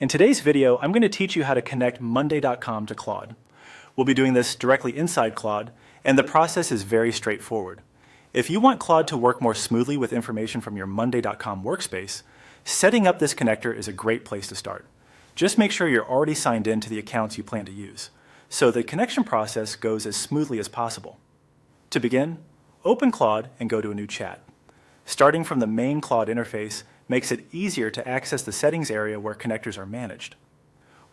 In today's video, I'm going to teach you how to connect Monday.com to Claude. We'll be doing this directly inside Claude, and the process is very straightforward. If you want Claude to work more smoothly with information from your Monday.com workspace, setting up this connector is a great place to start. Just make sure you're already signed in to the accounts you plan to use, so the connection process goes as smoothly as possible. To begin, open Claude and go to a new chat. Starting from the main Claude interface makes it easier to access the settings area where connectors are managed.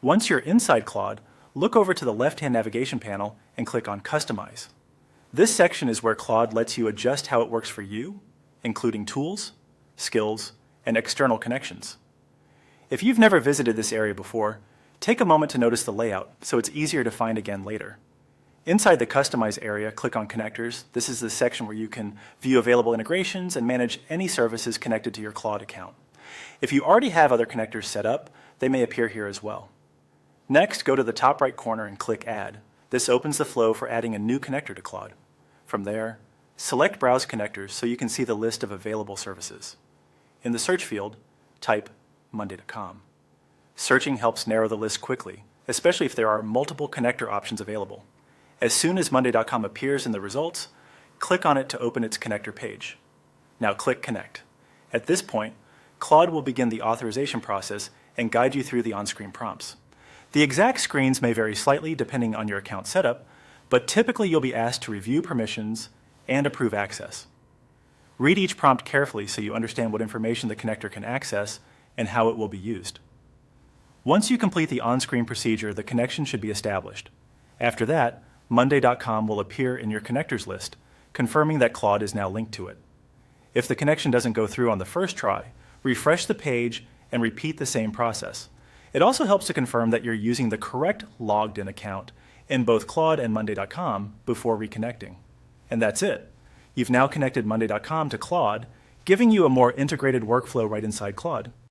Once you're inside Claude, look over to the left-hand navigation panel and click on Customize. This section is where Claude lets you adjust how it works for you, including tools, skills, and external connections. If you've never visited this area before, take a moment to notice the layout so it's easier to find again later. Inside the Customize area, click on Connectors. This is the section where you can view available integrations and manage any services connected to your Claude account. If you already have other connectors set up, they may appear here as well. Next, go to the top right corner and click Add. This opens the flow for adding a new connector to Claude. From there, select Browse Connectors so you can see the list of available services. In the search field, type Monday.com. Searching helps narrow the list quickly, especially if there are multiple connector options available. As soon as Monday.com appears in the results, click on it to open its connector page. Now click Connect. At this point, Claude will begin the authorization process and guide you through the on-screen prompts. The exact screens may vary slightly depending on your account setup, but typically you'll be asked to review permissions and approve access. Read each prompt carefully so you understand what information the connector can access and how it will be used. Once you complete the on-screen procedure, the connection should be established. After that, Monday.com will appear in your connectors list, confirming that Claude is now linked to it. If the connection doesn't go through on the first try, refresh the page and repeat the same process. It also helps to confirm that you're using the correct logged-in account in both Claude and Monday.com before reconnecting. And that's it. You've now connected Monday.com to Claude, giving you a more integrated workflow right inside Claude.